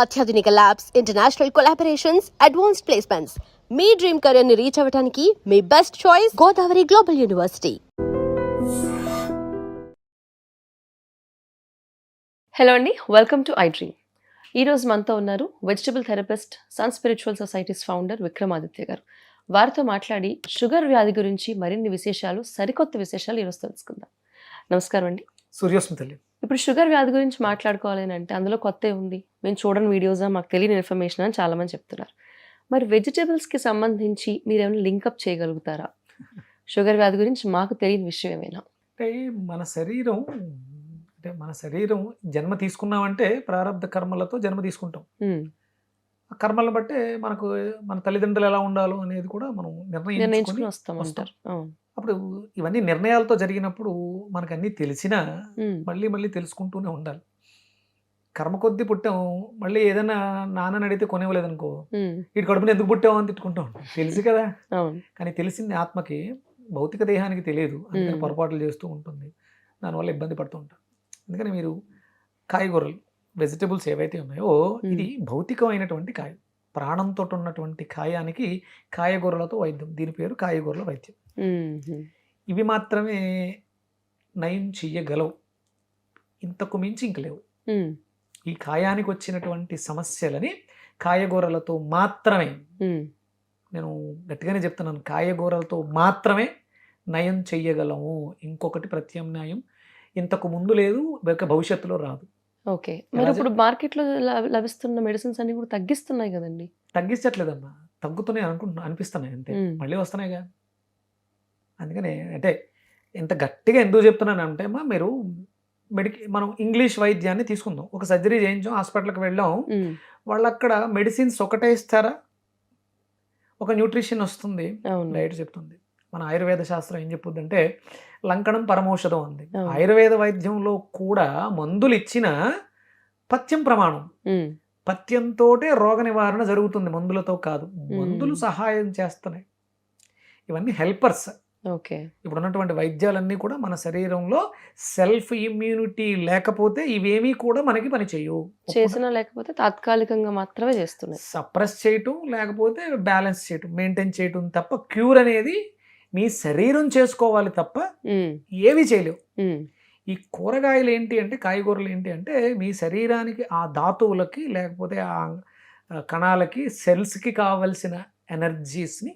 అత్యాధునిక labs, international collaborations, advanced placements. మీ dream career ని రీచ్ అవ్వడానికి మీ best choice Godavari global university. Hello అండి, వెల్కమ్ టు ఐ డ్రీమ్. ఈరోజు మనతో ఉన్నారు vegetable therapist, sun spiritual societies founder Vikramaditya గారు. వారితో మాట్లాడి షుగర్ వ్యాధి గురించి మరిన్ని విశేషాలు, సరికొత్త విశేషాలు ఈరోజు తెలుసుకుందాం. నమస్కారం అండి. సూర్యోస్మి తల్లి. ఇప్పుడు షుగర్ వ్యాధి గురించి మాట్లాడుకోవాలి అని అంటే అందులో కొత్త ఉంది, మేము చూడని వీడియోసా, మాకు తెలియని ఇన్ఫర్మేషన్ అని చాలామంది చెప్తున్నారు. మరి వెజిటబుల్స్కి సంబంధించి మీరు ఏమైనా లింకప్ చేయగలుగుతారా? షుగర్ వ్యాధి గురించి మాకు తెలియని విషయం ఏమైనా? అంటే మన శరీరం జన్మ తీసుకున్నామంటే ప్రారంధ కర్మలతో జన్మ తీసుకుంటాం. ఆ కర్మలను బట్టే మనకు మన తల్లిదండ్రులు ఎలా ఉండాలో అనేది కూడా మనం నిర్ణయించుకుని వస్తాం. అప్పుడు ఇవన్నీ నిర్ణయాలతో జరిగినప్పుడు మనకు అన్నీ తెలిసినా మళ్ళీ మళ్ళీ తెలుసుకుంటూనే ఉండాలి. కర్మ కొద్దీ పుట్టాం, మళ్ళీ ఏదైనా నాన్నని అడిగితే కొనివ్వలేదనుకో, ఇటు కడుపుని ఎందుకు పుట్టావు అని తిట్టుకుంటాం. తెలుసు కదా, కానీ తెలిసింది ఆత్మకి, భౌతిక దేహానికి తెలియదు. అందుకని పొరపాట్లు చేస్తూ ఉంటుంది, దానివల్ల ఇబ్బంది పడుతూ ఉంటాం. అందుకని మీరు కాయగూరలు, వెజిటబుల్స్ ఏవైతే ఉన్నాయో, ఇది భౌతికమైనటువంటి కాయ, ప్రాణంతో ఉన్నటువంటి కాయానికి కాయగూరలతో వైద్యం. దీని పేరు కాయగూరల వైద్యం. ఇవి మాత్రమే నయం చెయ్యగలవు, ఇంతకు మించి ఇంక లేవు. ఈ కాయానికి వచ్చినటువంటి సమస్యలని కాయగూరలతో మాత్రమే, నేను గట్టిగానే చెప్తున్నాను, కాయగూరలతో మాత్రమే నయం చెయ్యగలము. ఇంకొకటి ప్రత్యామ్నాయం ఇంతకు ముందు లేదు, భవిష్యత్తులో రాదు. ఓకే, మరి ఇప్పుడు మార్కెట్లో లభిస్తున్న మెడిసిన్స్ అన్ని కూడా తగ్గిస్తున్నాయి కదండి? తగ్గించట్లేదమ్మా, తగ్గుతున్నాయి అనిపిస్తున్నాయి అంతే, మళ్ళీ వస్తున్నాయిగా. అందుకనే అంటే ఎంత గట్టిగా ఎందుకు చెప్తున్నాను అంటే అమ్మా, మీరు మనం ఇంగ్లీష్ వైద్యాన్ని తీసుకుందాం. ఒక సర్జరీ చేయించాం, హాస్పిటల్కి వెళ్ళాం, వాళ్ళు అక్కడ మెడిసిన్స్ ఒకటే ఇస్తారా? ఒక న్యూట్రిషన్ వస్తుంది, డైట్ చెప్తుంది. మన ఆయుర్వేద శాస్త్రం ఏం చెప్పుద్దంటే లంకణం పరమౌషధం ఉంది. ఆయుర్వేద వైద్యంలో కూడా మందులు ఇచ్చిన పథ్యం ప్రమాణం, పథ్యంతో రోగ నివారణ జరుగుతుంది, మందులతో కాదు. మందులు సహాయం చేస్తున్నాయి, ఇవన్నీ హెల్పర్స్. ఓకే, ఇప్పుడు ఉన్నటువంటి వైద్యాలన్నీ కూడా మన శరీరంలో సెల్ఫ్ ఇమ్యూనిటీ లేకపోతే ఇవేమీ కూడా మనకి పని చేయవు. చేసినా లేకపోతే తాత్కాలికంగా మాత్రమే చేస్తున్నాయి, సప్రెస్ చేయటం లేకపోతే బ్యాలెన్స్ చేయటం, మెయింటైన్ చేయటం తప్ప క్యూర్ అనేది మీ శరీరం చేసుకోవాలి తప్ప ఏవి చేయలేవు. ఈ కూరగాయలు ఏంటి అంటే, కాయగూరలు ఏంటి అంటే, మీ శరీరానికి ఆ ధాతువులకి లేకపోతే ఆ కణాలకి, సెల్స్కి కావలసిన ఎనర్జీస్ని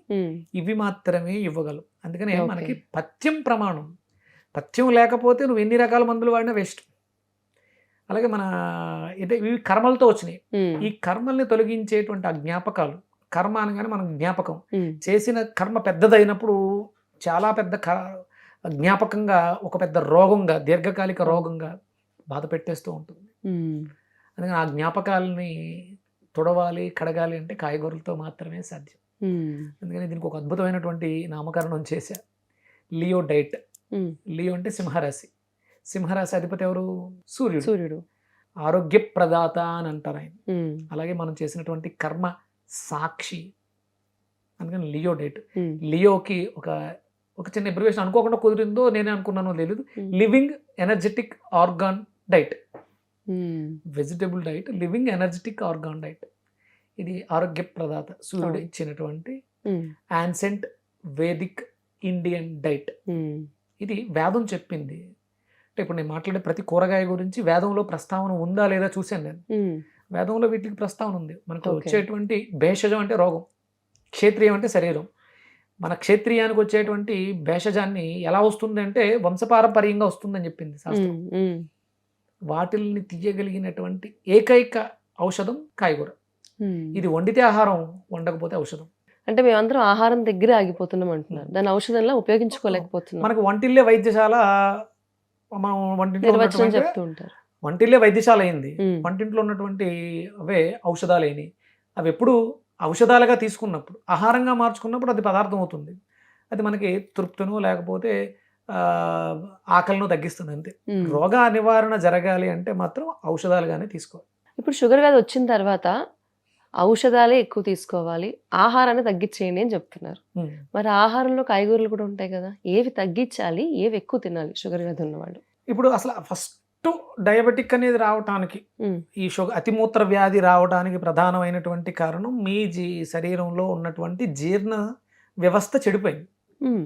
ఇవి మాత్రమే ఇవ్వగలవు. అందుకనే మనకి పథ్యం ప్రమాణం. పథ్యం లేకపోతే నువ్వు ఎన్ని రకాల మందులు వాడినా వేస్ట్. అలాగే మన అంటే ఇవి కర్మలతో వచ్చినాయి. ఈ కర్మల్ని తొలగించేటువంటి ఆ జ్ఞాపకాలు, కర్మ అనగానే మనం జ్ఞాపకం, చేసిన కర్మ పెద్దదైనప్పుడు చాలా పెద్ద జ్ఞాపకంగా ఒక పెద్ద రోగంగా, దీర్ఘకాలిక రోగంగా బాధ పెట్టేస్తూ ఉంటుంది. అందుకని ఆ జ్ఞాపకాలని తుడవాలి, కడగాలి అంటే కాయగూరలతో మాత్రమే సాధ్యం. అందుకని దీనికి ఒక అద్భుతమైనటువంటి నామకరణం చేశా, లియో డైట్. లియో అంటే సింహరాశి, సింహరాశి అధిపతి ఎవరు? సూర్యుడు. ఆరోగ్య ప్రదాత అని అంటారు ఆయన. అలాగే మనం చేసినటువంటి కర్మ సాక్షి, అందుకని లియో డైట్. లియోకి ఒక చిన్న అబ్రివేషన్ అనుకోకుండా కుదిరిందో నేనే అనుకున్నానో తెలియదు, living energetic organ diet. Vegetable diet, living energetic organ diet. ఇది ఆరోగ్య ప్రదాత, సూర్యుడు ఇచ్చినటువంటి యాన్సెంట్ వేదిక్ ఇండియన్ డైట్. ఇది వేదం చెప్పింది. అంటే ఇప్పుడు నేను మాట్లాడే ప్రతి కూరగాయ గురించి వేదంలో ప్రస్తావన ఉందా లేదా చూశాను నేను. వేదంలో వీటికి ప్రస్తావన ఉంది. మనకు వచ్చేటువంటి భేషజం అంటే రోగం, క్షేత్రియం అంటే శరీరం. మన క్షేత్రియానికి వచ్చేటువంటి భేషజాన్ని ఎలా వస్తుంది అంటే వంశపారంపర్యంగా వస్తుందని చెప్పింది శాస్త్రం. వాటిల్ని తీయగలిగినటువంటి ఏకైక ఔషధం కాయగూర. ఇది వండితే ఆహారం, వండకపోతే ఔషధం. అంటే మేమందరం ఆహారం దగ్గర ఆగిపోతున్నాం అంటున్నారు, దాని ఔషధంలా ఉపయోగించుకోలేకపోతున్నాం. మనకు వంటిల్లే వైద్యశాల, మనం వంటిల్లే వైద్యశాల అయింది. వంటింట్లో ఉన్నటువంటి అవే ఔషధాలైనవి. అవి ఎప్పుడు ఔషధాలుగా తీసుకున్నప్పుడు, ఆహారంగా మార్చుకున్నప్పుడు అది పదార్థం అవుతుంది. అది మనకి తృప్తినో లేకపోతే ఆకలినో తగ్గిస్తుంది అంతే. రోగ నివారణ జరగాలి అంటే మాత్రం ఔషధాలుగానే తీసుకోవాలి. ఇప్పుడు షుగర్ వ్యాధి వచ్చిన తర్వాత ఔషధాలే ఎక్కువ తీసుకోవాలి, ఆహారాన్ని తగ్గించేయండి అని చెప్తున్నారు. మరి ఆహారంలో కాయగూరలు కూడా ఉంటాయి కదా, ఏవి తగ్గించాలి, ఏవి ఎక్కువ తినాలి షుగర్ వ్యాధి ఉన్నవాళ్ళు? ఇప్పుడు అసలు ఫస్ట్ డయాబెటిక్ అనేది రావటానికి, ఉమ్, ఈ అతిమూత్ర వ్యాధి రావడానికి ప్రధానమైనటువంటి కారణం మీ శరీరంలో ఉన్నటువంటి జీర్ణ వ్యవస్థ చెడిపోయింది. ఉమ్,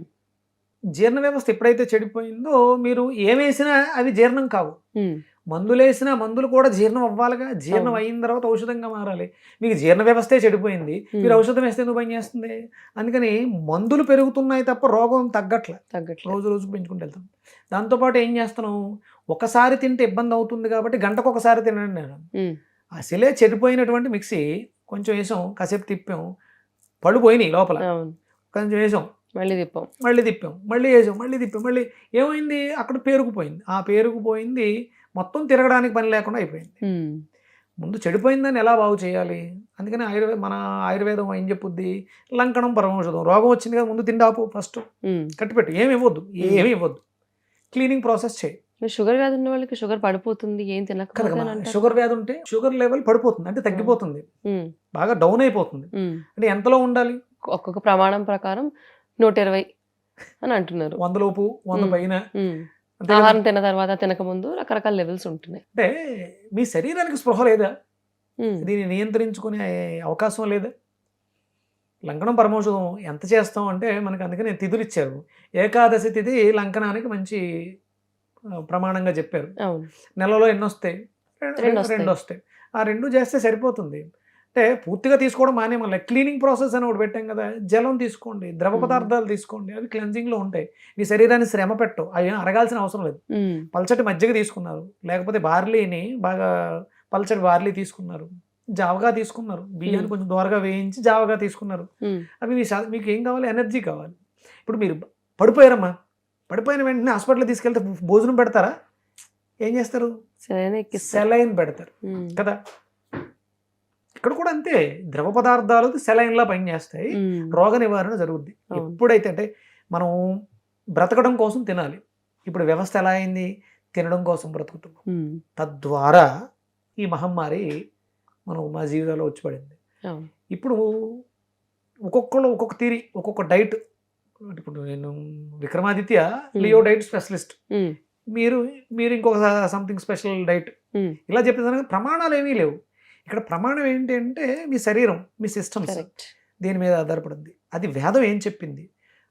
జీర్ణ వ్యవస్థ ఎప్పుడైతే చెడిపోయిందో మీరు ఏమేసినా అవి జీర్ణం కావు. ఉమ్, మందులు వేసినా మందులు కూడా జీర్ణం అవ్వాలిగా. జీర్ణం అవును. అయిన తర్వాత ఔషధంగా మారాలి. మీకు జీర్ణ వ్యవస్థే చెడిపోయింది, మీరు ఔషధం వేస్తే ఎందుకు పని చేస్తుంది? అందుకని మందులు పెరుగుతున్నాయి తప్ప రోగం తగ్గట్లే, తగ్గట్లేదు. రోజు రోజుకు పెంచుకుంటూ వెళ్తాం. దాంతోపాటు ఏం చేస్తున్నాం, ఒకసారి తింటే ఇబ్బంది అవుతుంది కాబట్టి గంటకు ఒకసారి తినండి నేను. ఉమ్, అసలే చెడిపోయినటువంటి మిక్సీ కొంచెం వేసాం, కాసేపు తిప్పాం, పళ్ళు పోయినాయి లోపల, అవును, కొంచెం వేసాం, మళ్ళీ తిప్పాం. మళ్ళీ తిప్పాం, మళ్ళీ వేసాం, మళ్ళీ తిప్పాం, మళ్ళీ ఏమైంది, అక్కడ పేరుకుపోయింది. ఆ పేరుకుపోయింది మొత్తం తిరగడానికి పని లేకుండా అయిపోయింది. ఉమ్, ముందు చెడిపోయిందని ఎలా బాగు చేయాలి? అందుకని మన ఆయుర్వేదం ఏం చెప్పుద్ది, లంకణం పరమౌషధం. రోగం వచ్చింది కదా, ముందు తిండాపు, ఫస్ట్ ఉమ్. కట్టిపెట్టు, ఏమి ఇవ్వద్దు, ఏమి ఇవ్వద్దు, క్లీనింగ్ ప్రాసెస్ చేయి. మరి షుగర్ వ్యాధి ఉన్న వాళ్ళకి షుగర్ పడిపోతుంది ఏం తినకపోతే కదమ్మా, అని అంటారు. షుగర్ వ్యాధి ఉంటే షుగర్ లెవెల్ పడిపోతుంది, అంటే తగ్గిపోతుంది, ఉమ్, బాగా డౌన్ అయిపోతుంది. ఉమ్. అంటే ఎంతలో ఉండాలి? ఒక్కొక్క ప్రమాణం ప్రకారం 120 అని అంటున్నారు. 100 లోపు, 100 పైన. ఉమ్. అంతే కదా? ఆహారం తిన్న తర్వాత తినక ముందు రకరకాల లెవెల్స్ ఉంటున్నాయి. అంటే మీ శరీరానికి స్పృహ లేదా? ఉమ్, దీన్ని నియంత్రించుకునే అవకాశం లేదా? లంకణం పరమౌషధం ఎంత చేస్తాం అంటే మనకి అందుకనే తిథులు ఇచ్చారు. ఏకాదశి తిథి లంకనానికి మంచి ప్రమాణంగా చెప్పారు. అవును. నెలలో ఎన్ని వస్తాయి? రెండు వస్తాయి. 2 వస్తాయి. ఆ 2 చేస్తే సరిపోతుంది. అంటే పూర్తిగా తీసుకోవడం మానేమల్ల. క్లీనింగ్ ప్రాసెస్ అని ఒకటి పెట్టాం కదా, జలం తీసుకోండి, ద్రవ పదార్థాలు తీసుకోండి, అవి క్లెన్జింగ్లో ఉంటాయి. మీ శరీరాన్ని శ్రమ పెట్టవు, అవి అరగాల్సిన అవసరం లేదు. ఉమ్, పల్చటి మజ్జిగ తీసుకున్నారు, లేకపోతే బార్లీని బాగా పల్చటి బార్లీ తీసుకున్నారు, జావగా తీసుకున్నారు, బియ్యాన్ని కొంచెం దోరగా వేయించి జావగా తీసుకున్నారు, ఉమ్, అవి మీకు ఏం కావాలి? ఎనర్జీ కావాలి. ఇప్పుడు మీరు పడిపోయారమ్మా, పడిపోయిన వెంటనే హాస్పిటల్ తీసుకెళ్తే భోజనం పెడతారా? ఏం చేస్తారు? సరైన ఎక్కిస్తారు. సెలైన్ పెడతారు ఉమ్, కదా. ఇక్కడ కూడా అంతే, ద్రవ పదార్థాలు సెలైన్లా పనిచేస్తాయి, ఉమ్, రోగ నివారణ జరుగుద్ది. అవును. ఎప్పుడైతే అంటే మనం బ్రతకడం కోసం తినాలి. ఇప్పుడు వ్యవస్థ ఎలా అయింది? తినడం కోసం బ్రతుకుతున్నాం. ఉమ్, తద్వారా ఈ మహమ్మారి మా జీవితాల్లో వచ్చి పడింది. అవును. ఇప్పుడు ఒక్కొక్కరు ఒక్కొక్క తీరి, ఒక్కొక్క డైట్. ఇప్పుడు నేను విక్రమాదిత్య లియో డైట్ స్పెషలిస్ట్, ఉమ్, మీరు ఇంకొక సంథింగ్ స్పెషల్ డైట్, ఉమ్, ఇలా చెప్పేదానికి ప్రమాణాలు ఏమీ లేవు. ఇక్కడ ప్రమాణం ఏంటి అంటే మీ శరీరం, మీ సిస్టమ్స్, కరెక్ట్. దీని మీద ఆధారపడింది. అది వేదం ఏం చెప్పింది?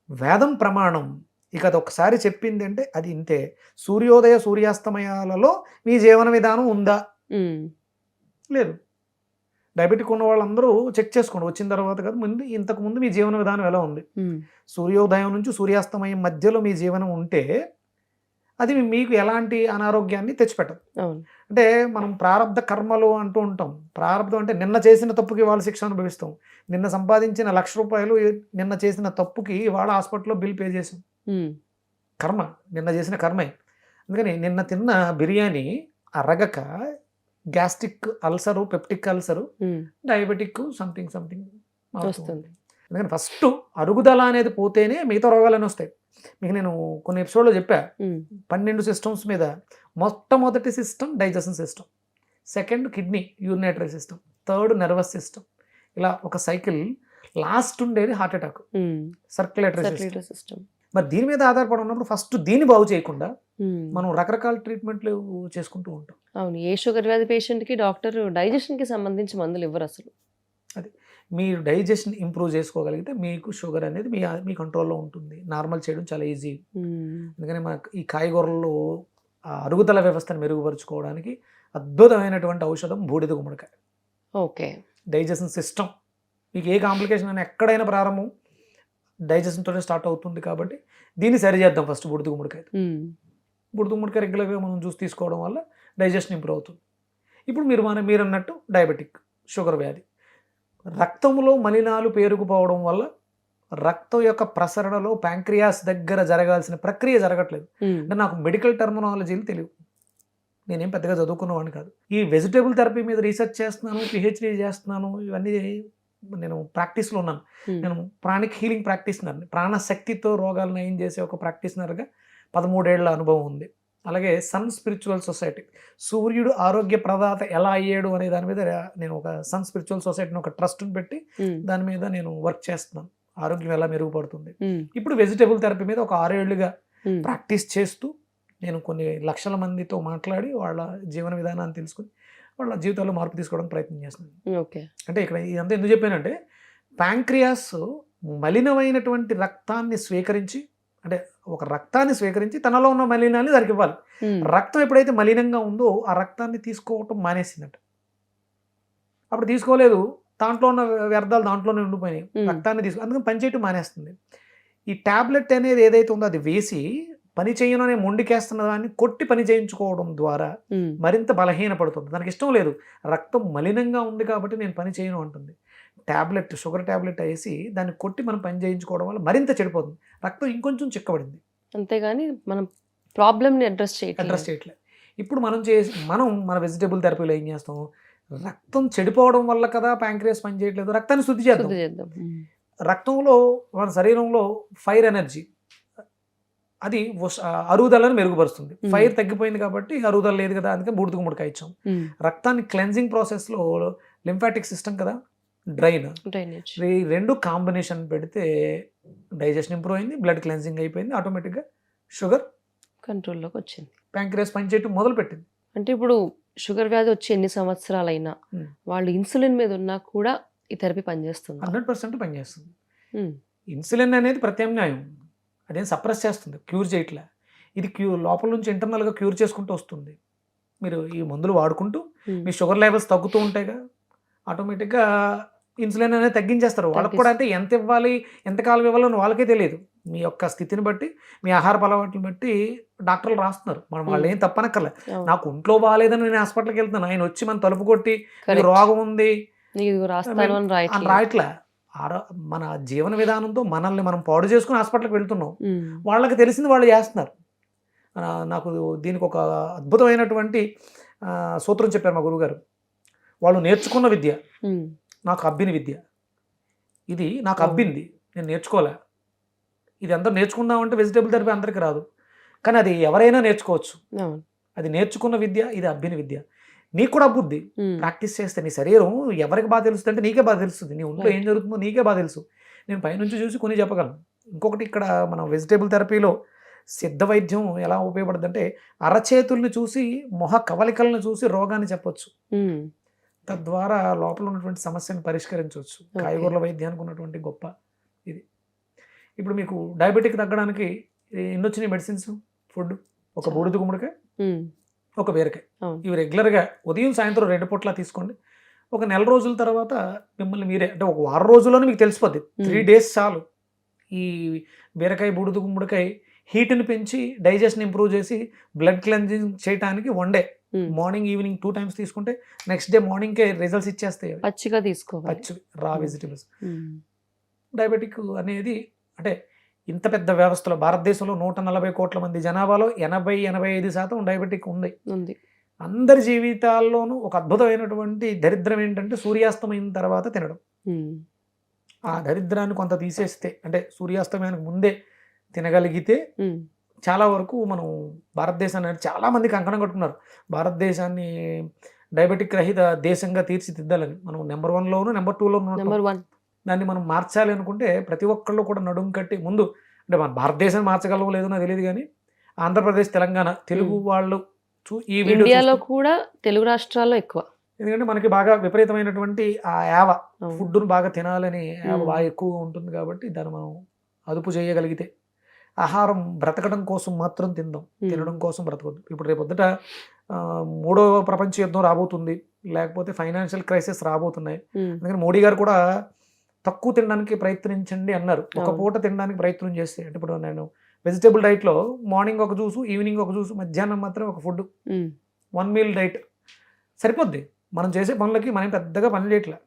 వేదం ప్రమాణం. ఇక అది ఒకసారి చెప్పింది అంటే అది ఇంతే. సూర్యోదయ సూర్యాస్తమయాలలో మీ జీవన విధానం ఉందా? ఉమ్, లేదు. డయాబెటిక్ ఉన్న వాళ్ళందరూ చెక్ చేసుకోండి వచ్చిన తర్వాత కదా, ఇంతకు ముందు మీ జీవన విధానం ఎలా ఉంది. ఉమ్, సూర్యోదయం నుంచి సూర్యాస్తమయం మధ్యలో మీ జీవనం ఉంటే అది మీకు ఎలాంటి అనారోగ్యాన్ని తెచ్చిపెట్టదు. అవును. అంటే మనం ప్రారంధ కర్మలు అంటూ ఉంటాం. ప్రారంధం అంటే నిన్న చేసిన తప్పుకి వాళ్ళ శిక్ష అనుభవిస్తాం. నిన్న సంపాదించిన ₹1,00,000 నిన్న చేసిన తప్పుకి వాళ్ళ హాస్పిటల్లో బిల్ పే చేసాం. ఉమ్, కర్మ, నిన్న చేసిన కర్మే. అందుకని నిన్న తిన్న బిర్యానీ అరగక gastric ulcer, peptic ulcer, um, diabetic something వస్తుంది. అందుకని ఫస్ట్ అరుగుదల అనేది పోతేనే మిగతా రోగాలన్నీ వస్తాయి. మీకు నేను కొన్ని ఎపిసోడ్లో చెప్పా, ఉమ్, 12 సిస్టమ్స్ మీద. మొట్టమొదటి system digestion system, second kidney urinatory system, third nervous system, ఇలా ఒక సైకిల్. లాస్ట్ ఉండేది heart attack, um, circulatory system. Circulatory system. మరి దీని మీద ఆధారపడి ఉన్నప్పుడు ఫస్ట్ దీన్ని బాగు చేయకుండా ఉమ్, మనం రకరకాల ట్రీట్మెంట్లు చేసుకుంటూ ఉంటాం. అవును. ఏ షుగర్ వ్యాధి పేషెంట్కి డాక్టర్ డైజెషన్కి సంబంధించి మందులు ఇవ్వరు అసలు. మీరు డైజెషన్ ఇంప్రూవ్ చేసుకోగలిగితే మీకు షుగర్ అనేది మీ కంట్రోల్లో ఉంటుంది. నార్మల్ చేయడం చాలా ఈజీ. ఉమ్, అందుకని మనకు ఈ కాయగూరల్లో ఆ అరుగుదల వ్యవస్థను మెరుగుపరుచుకోవడానికి అద్భుతమైనటువంటి ఔషధం బూడిద గుమ్మడికాయ. ఓకే. డైజెషన్ సిస్టమ్, మీకు ఏ కాంప్లికేషన్ అయినా ఎక్కడైనా ప్రారంభం డైజెషన్తోనే స్టార్ట్ అవుతుంది. కాబట్టి దీన్ని సరి చేద్దాం ఫస్ట్ బూడిద గుమ్మడికాయ. ఉమ్, బూడిద గుమ్మడికాయ రెగ్యులర్గా మనం జ్యూస్ తీసుకోవడం వల్ల డైజెషన్ ఇంప్రూవ్ అవుతుంది. ఇప్పుడు మీరు అన్నట్టు డయాబెటిక్, షుగర్ వ్యాధి, రక్తంలో మలినాలు పేరుకుపోవడం వల్ల రక్తం యొక్క ప్రసరణలో ప్యాంక్రియాస్ దగ్గర జరగాల్సిన ప్రక్రియ జరగట్లేదు. ఉమ్, అంటే నాకు మెడికల్ టర్మినాలజీలు తెలియదు, నేనేం పెద్దగా చదువుకున్నవాడిని కాదు. ఈ వెజిటేబుల్ థెరపీ మీద రీసెర్చ్ చేస్తున్నాను, పిహెచ్డీ చేస్తున్నాను, ఇవన్నీ నేను ప్రాక్టీస్లో ఉన్నాను. ఉమ్, నేను ప్రాణిక్ హీలింగ్ ప్రాక్టీస్నర్ని, ప్రాణశక్తితో రోగాలు నయం చేసే ఒక ప్రాక్టీస్నర్గా 13 ఏళ్ల అనుభవం ఉంది. అలాగే సన్ స్పిరిచువల్ సొసైటీ, సూర్యుడు ఆరోగ్య ప్రదాత ఎలా అయ్యాడు అనే దాని మీద నేను ఒక సన్ స్పిరిచువల్ సొసైటీని, ఒక ట్రస్ట్ని పెట్టి ఉమ్, దాని మీద నేను వర్క్ చేస్తున్నాను. ఆరోగ్యం ఎలా మెరుగుపడుతుంది. ఉమ్, ఇప్పుడు వెజిటేబుల్ థెరపీ మీద ఒక 6 ఏళ్లుగా ఉమ్, ప్రాక్టీస్ చేస్తూ నేను కొన్ని లక్షల మందితో మాట్లాడి వాళ్ళ జీవన విధానాన్ని తెలుసుకుని వాళ్ళ జీవితాల్లో మార్పు తీసుకోవడానికి ప్రయత్నం చేస్తున్నాను. ఓకే. అంటే ఇక్కడ ఇదంతా ఎందుకు చెప్పానంటే ప్యాంక్రియాస్ మలినమైనటువంటి రక్తాన్ని స్వీకరించి, అంటే ఒక రక్తాన్ని స్వీకరించి తనలో ఉన్న మలినాన్ని దానికి ఇవ్వాలి. రక్తం ఎప్పుడైతే మలినంగా ఉందో ఆ రక్తాన్ని తీసుకోవటం మానేసిందట. అప్పుడు తీసుకోలేదు, దాంట్లో ఉన్న వ్యర్థాలు దాంట్లోనే ఉండిపోయినాయి, రక్తాన్ని అందుకని పనిచేయటం మానేస్తుంది. ఈ టాబ్లెట్ అనేది ఏదైతే ఉందో అది వేసి పని చేయను అనే మొండికేస్తున్న దాన్ని కొట్టి పని చేయించుకోవడం ద్వారా మరింత బలహీనపడుతుంది. దానికి ఇష్టం లేదు, రక్తం మలినంగా ఉంది కాబట్టి నేను పని చేయను అంటుంది. టాబ్లెట్, షుగర్ టాబ్లెట్ వేసి దాన్ని కొట్టి మనం పని చేయించుకోవడం వల్ల మరింత చెడిపోతుంది, రక్తం ఇంకొంచెం చిక్కబడింది. అంతేగాని మనం ప్రాబ్లమ్ని అడ్రస్ చేయట్లేదు. ఇప్పుడు మనం మన వెజిటబుల్ థెరపీలో ఏం చేస్తాం, రక్తం చెడిపోవడం వల్ల కదా ప్యాంక్రియాస్ పని చేయట్లేదు, రక్తాన్ని శుద్ధి చేద్దాం. రక్తంలో మన శరీరంలో ఫైర్ ఎనర్జీ అది అరుగుదలను మెరుగుపరుస్తుంది. ఫైర్ తగ్గిపోయింది కాబట్టి అరుగుదల లేదు కదా, అందుకే బూడిదకు ముడకాయ ఇచ్చాం. రక్తాన్ని క్లెన్జింగ్ ప్రాసెస్లో లింఫాటిక్ సిస్టమ్ కదా, డ్రైనేజ్, ఈ రెండు కాంబినేషన్ పెడితే డైజెషన్ ఇంప్రూవ్ అయింది, బ్లడ్ క్లెన్జింగ్ అయిపోయింది, ఆటోమేటిక్గా షుగర్ కంట్రోల్లోకి వచ్చింది, ప్యాంక్రియాస్ పనిచేయటం మొదలుపెట్టింది. అంటే ఇప్పుడు షుగర్ వ్యాధి వచ్చి ఎన్ని సంవత్సరాలైనా వాళ్ళు ఇన్సులిన్ మీద ఉన్నా కూడా ఈ థెరపీ పనిచేస్తుంది, 100% పనిచేస్తుంది. ఇన్సులిన్ అనేది ప్రత్యామ్నాయం, అదేం సప్రెస్ చేస్తుంది, క్యూర్ చేయట్లే. ఇది లోపల నుంచి ఇంటర్నల్గా క్యూర్ చేసుకుంటూ వస్తుంది. మీరు ఈ మందులు వాడుకుంటూ మీ షుగర్ లెవెల్స్ తగ్గుతూ ఉంటాయిగా, ఆటోమేటిక్గా ఇన్సులిన్ అనేది తగ్గించేస్తారు. వాళ్ళకి కూడా అంటే ఎంత ఇవ్వాలి, ఎంతకాలం ఇవ్వాలో వాళ్ళకే తెలియదు. మీ యొక్క స్థితిని బట్టి, మీ ఆహారపు అలవాట్లను బట్టి డాక్టర్లు రాస్తున్నారు. వాళ్ళు ఏం తప్పనక్కర్లే. నాకు ఒంట్లో బాగాలేదని నేను హాస్పిటల్కి వెళ్తున్నాను, ఆయన వచ్చి మన తలుపు కొట్టి రోగం ఉంది రాయట్లే. మన జీవన విధానంతో మనల్ని మనం పాడు చేసుకుని హాస్పిటల్కి వెళ్తున్నాం. వాళ్ళకి తెలిసింది వాళ్ళు చేస్తున్నారు. నాకు దీనికి ఒక అద్భుతమైనటువంటి సూత్రం చెప్పారు మా గురువుగారు. వాళ్ళు నేర్చుకున్న విద్య నాకు అబ్బిన విద్య, ఇది నాకు అబ్బింది, నేను నేర్చుకోలే. ఇది అందరూ నేర్చుకుందామంటే వెజిటబుల్ థెరపీ అందరికీ రాదు, కానీ అది ఎవరైనా నేర్చుకోవచ్చు. అది నేర్చుకున్న విద్య, ఇది అబ్బిన విద్య. నీకు కూడా అబ్బుద్ది ప్రాక్టీస్ చేస్తే. నీ శరీరం ఎవరికి బాగా తెలుస్తుంది అంటే నీకే బాగా తెలుస్తుంది, నీ ఒంట్లో ఏం జరుగుతుందో నీకే బాగా తెలుసు. నేను పైనుంచి చూసి కొన్ని చెప్పగలను. ఇంకొకటి, ఇక్కడ మనం వెజిటేబుల్ థెరపీలో సిద్ధ వైద్యం ఎలా ఉపయోగపడుతుంది అంటే అరచేతుల్ని చూసి, మొహ కవలికలను చూసి రోగాన్ని చెప్పొచ్చు, తద్వారా లోపల ఉన్నటువంటి సమస్యను పరిష్కరించవచ్చు. కాయగూరల వైద్యానికి ఉన్నటువంటి గొప్ప ఇది. ఇప్పుడు మీకు డయాబెటిక్ తగ్గడానికి ఎన్ని వచ్చినాయి మెడిసిన్స్, ఫుడ్, ఒక బూడిద గుమ్మడికాయ, ఒక బీరకాయ, ఇవి రెగ్యులర్గా ఉదయం సాయంత్రం 2 పూట్ల తీసుకోండి. ఒక నెల రోజుల తర్వాత మిమ్మల్ని మీరే, అంటే ఒక వారం రోజుల్లోనే మీకు తెలిసిపోద్ది, 3 days చాలు. ఈ బీరకాయ, బూడిద గుమ్మడికాయ హీట్ని పెంచి డైజెషన్ ఇంప్రూవ్ చేసి బ్లడ్ క్లెన్జింగ్ చేయడానికి 1 day, మార్నింగ్ ఈవినింగ్ 2 times తీసుకుంటే నెక్స్ట్ డే మార్నింగ్కే రిజల్ట్స్ ఇచ్చేస్తాయి. పచ్చిగా తీసుకోవాలి, పచ్చి రా వెజిటబుల్స్. డయాబెటిక్ అనేది అంటే ఇంత పెద్ద వ్యవస్థలో, భారతదేశంలో 140 కోట్ల మంది జనాభాలో 80-85% డయాబెటిక్ ఉంది. అందరి జీవితాల్లోనూ ఒక అద్భుతమైనటువంటి దరిద్రం ఏంటంటే సూర్యాస్తమయం తర్వాత తినడం. ఆ దరిద్రాన్ని కొంత తీసేస్తే, అంటే సూర్యాస్తమయానికి ముందే తినగలిగితే చాలా వరకు మనం భారతదేశాన్ని, చాలా మందికి అంకణం కట్టుకున్నారు భారతదేశాన్ని డయాబెటిక్ రహిత దేశంగా తీర్చిదిద్దాలని. మనం నెంబర్ 1లోను నెంబర్ 2లోను. దాన్ని మనం మార్చాలి అనుకుంటే ప్రతి ఒక్కళ్ళు కూడా నడుం కట్టి ముందు, అంటే మన భారతదేశాన్ని మార్చగలవో లేదో నాకు తెలియదు, కానీ ఆంధ్రప్రదేశ్, తెలంగాణ తెలుగు వాళ్ళు ఈ ఇండియాలో కూడా తెలుగు రాష్ట్రాల్లో ఎక్కువ, ఎందుకంటే మనకి బాగా విపరీతమైనటువంటి ఆ యావ ఫుడ్ను బాగా తినాలని యావ బాగా ఎక్కువగా ఉంటుంది. కాబట్టి దాన్ని మనం అదుపు చేయగలిగితే, ఆహారం బ్రతకడం కోసం మాత్రం తిందాం, తినడం కోసం బ్రతకద్దు. ఇప్పుడు రేపొద్దుట 3వ ప్రపంచ యుద్ధం రాబోతుంది, లేకపోతే ఫైనాన్షియల్ క్రైసిస్ రాబోతున్నాయి. అందుకని మోడీ గారు కూడా తక్కువ తినడానికి ప్రయత్నించండి అన్నారు. ఒక పూట తినడానికి ప్రయత్నం చేస్తే, అంటే ఇప్పుడు నేను వెజిటేబుల్ డైట్లో మార్నింగ్ ఒక జ్యూసు, ఈవినింగ్ ఒక జ్యూసు, మధ్యాహ్నం మాత్రం ఒక ఫుడ్, 1 meal డైట్ సరిపోద్ది. మనం చేసే పనులకి మనం పెద్దగా పని చేయట్లే,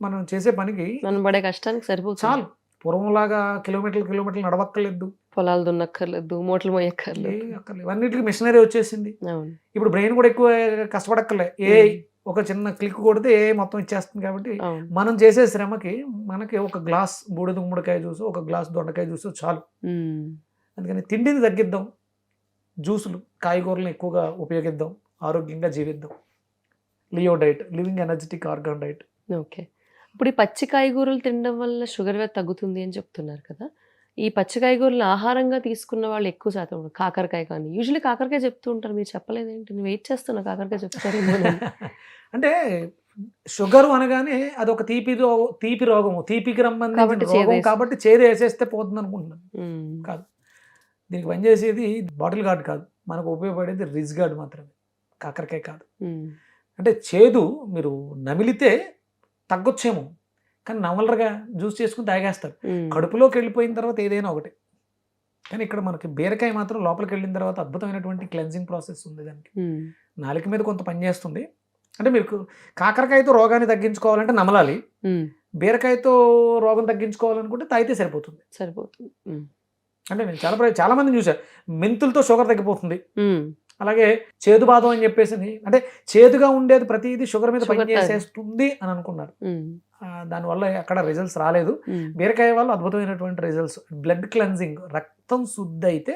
మనం చేసే పనికి మనం పడే కష్టానికి సరిపోతుంది, చాలు. పూర్వంలాగా కిలోమీటర్లు నడవక్కర్లేదు, పొలాలు దున్నక్కర్లేదు, మూటలు మోయక్కర్లేదు, అన్నిటికీ మిషనరీ వచ్చేసింది. ఇప్పుడు బ్రెయిన్ కూడా ఎక్కువ కష్టపడక్కర్లే, ఒక చిన్న క్లిక్ కొడితే మొత్తం ఇచ్చేస్తుంది. కాబట్టి మనం చేసే శ్రమకి మనకి ఒక గ్లాస్ బూడిద గుమ్మడికాయ జ్యూస్, ఒక గ్లాస్ దొండకాయ జ్యూస్ చాలు. అందుకని తిండిని తగ్గిద్దాం, జ్యూసులు, కాయగూరలను ఎక్కువగా ఉపయోగిద్దాం, ఆరోగ్యంగా జీవిద్దాం. Leo diet, living energetic organ diet. Okay. ఇప్పుడు ఈ పచ్చి కాయగూరలు తినడం వల్ల షుగర్ వ్యాధి తగ్గుతుంది అని చెప్తున్నారు కదా, ఈ పచ్చి కాయగూరలు ఆహారంగా తీసుకున్న వాళ్ళు ఎక్కువ శాతం ఉన్నారు. కాకరకాయ కానీ యూజువల్లీ కాకరకాయ చెప్తూ ఉంటారు, మీరు చెప్పలేదేంటి? నేను వెయిట్ చేస్తున్నా కాకరకాయ చెప్తారేమో అని. అంటే షుగర్ అనగానే అదొక తీపి రోగము, తీపికి కాబట్టి సంబంధించిన రోగం చేదేసి. కాబట్టి చేదు వేసేస్తే పోతుంది అనుకుంటున్నాను. ఉమ్, కాదు, దీనికి పనిచేసేది బాటిల్ గార్డ్ కాదు, మనకు ఉపయోగపడేది రిజ్ గార్డ్ మాత్రమే, కాకరకాయ కాదు. ఉమ్, అంటే చేదు మీరు నమిలితే తగ్గొచ్చేమో, కానీ నమలరుగా జ్యూస్ చేసుకుని తాగేస్తారు. ఉమ్, కడుపులోకి వెళ్ళిపోయిన తర్వాత ఏదైనా ఒకటి. కానీ ఇక్కడ మనకి బీరకాయ మాత్రం లోపలికి వెళ్ళిన తర్వాత అద్భుతమైనటువంటి క్లెన్జింగ్ ప్రాసెస్ ఉంది దానికి. ఉమ్, నాలుక మీద కొంత పని చేస్తుంది. అంటే మీకు కాకరకాయతో రోగాన్ని తగ్గించుకోవాలంటే నమలాలి, ఉమ్, బీరకాయతో రోగం తగ్గించుకోవాలనుకుంటే తాగితే సరిపోతుంది. సరిపోతుంది. ఉమ్, అంటే నేను చాలా మందిని చూశాను, మెంతులతో షుగర్ తగ్గిపోతుంది, ఉమ్, అలాగే చేదు బాదం అని చెప్పేసి, అంటే చేదుగా ఉండేది ప్రతిదీ షుగర్ మీద షుగర్ పనిచేసేస్తుంది అని అనుకున్నారు. ఉమ్, దానివల్ల అక్కడ రిజల్ట్స్ రాలేదు. ఉమ్, బీరకాయ వల్ల అద్భుతమైనటువంటి రిజల్ట్స్. బ్లడ్ క్లెన్జింగ్, రక్తం శుద్ధి అయితే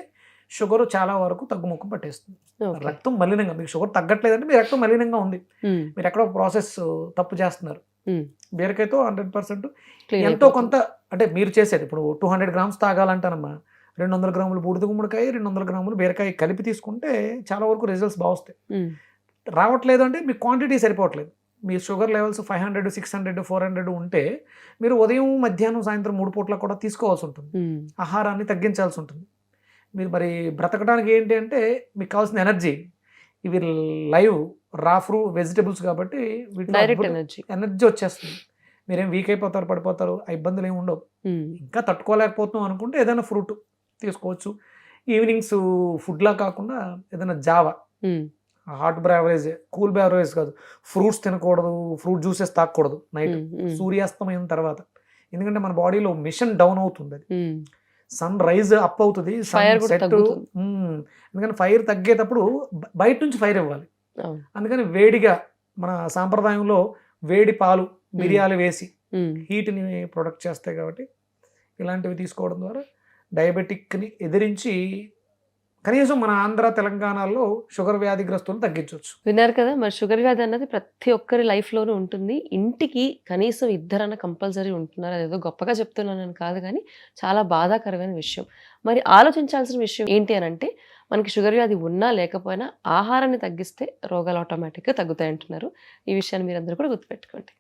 షుగర్ చాలా వరకు తగ్గుముఖం పట్టేస్తుంది. ఓకే. రక్తం మలినంగా, మీకు షుగర్ తగ్గట్లేదంటే మీ రక్తం మలినంగా ఉంది, ఉమ్, మీరు ఎక్కడో ప్రాసెస్ తప్పు చేస్తున్నారు. ఉమ్, బీరకాయతో 100% clean ఎంతో అయిపోతుంది. కొంత, అంటే మీరు చేసేది ఇప్పుడు 200 గ్రామ్స్ తాగాలంటానమ్మా, 200 గ్రాములు బూడిద గుమ్మడికాయ, 200 గ్రాములు బీరకాయ కలిపి తీసుకుంటే చాలా వరకు రిజల్ట్స్ బాగా వస్తాయి. ఉమ్, రావట్లేదు అంటే మీ క్వాంటిటీ సరిపోవట్లేదు. మీ షుగర్ లెవెల్స్ 500, 600, 400 ఉంటే మీరు ఉదయం, మధ్యాహ్నం, సాయంత్రం 3 పూట్ల కూడా తీసుకోవాల్సి ఉంటుంది. ఉమ్, ఆహారాన్ని తగ్గించాల్సి ఉంటుంది. మీరు మరి బ్రతకడానికి ఏంటి అంటే మీకు కావాల్సిన ఎనర్జీ, ఇవి లైవ్ రా వెజిటబుల్స్ కాబట్టి డైరెక్ట్ ఎనర్జీ. ఎనర్జీ వచ్చేస్తుంది. మీరేం వీక్ అయిపోతారు, పడిపోతారు, ఆ ఇబ్బందులు ఏమి ఉండవు. ఉమ్, ఇంకా తట్టుకోలేకపోతున్నాం అనుకుంటే ఏదైనా ఫ్రూట్ తీసుకోవచ్చు. ఈవినింగ్స్ ఫుడ్లా కాకుండా ఏదైనా జావా, ఉమ్, హాట్ బ్రేవరేజ్, కూల్ బ్రేవరేజ్ కాదు, ఫ్రూట్స్ తినకూడదు, ఫ్రూట్ జ్యూసెస్ తాగకూడదు నైట్ ఉమ్, ఉమ్, సూర్యాస్తమయం తర్వాత. ఎందుకంటే మన బాడీలో మిషన్ డౌన్ అవుతుంది, అది ఉమ్, సన్ రైజ్ అప్ అవుతుంది, Fire కూడా తగ్గుతుంది. ఎందుకని ఫైర్ తగ్గేటప్పుడు బయట నుంచి ఫైర్ ఇవ్వాలి. అవును. అందుకని వేడిగా మన సాంప్రదాయంలో వేడి పాలు, మిరియాలు వేసి ఉమ్, హీట్ని ప్రొడక్ట్ చేస్తాయి. కాబట్టి ఇలాంటివి తీసుకోవడం ద్వారా డయాబెటిక్ని ఎదిరించి కనీసం మన ఆంధ్ర, తెలంగాణలో షుగర్ వ్యాధిగ్రస్తులను తగ్గించవచ్చు. విన్నారు కదా, మరి షుగర్ వ్యాధి అన్నది ప్రతి ఒక్కరి లైఫ్లోనూ ఉంటుంది. ఇంటికి కనీసం ఇద్దరన్న కంపల్సరీ ఉంటున్నారు. అదేదో గొప్పగా చెప్తున్నానని కాదు, కానీ చాలా బాధాకరమైన విషయం. మరి ఆలోచించాల్సిన విషయం ఏంటి అని అంటే, మనకి షుగర్ వ్యాధి ఉన్నా లేకపోయినా ఆహారాన్ని తగ్గిస్తే రోగాలు ఆటోమేటిక్గా తగ్గుతాయి అంటున్నారు. ఈ విషయాన్ని మీరందరూ కూడా గుర్తుపెట్టుకోండి.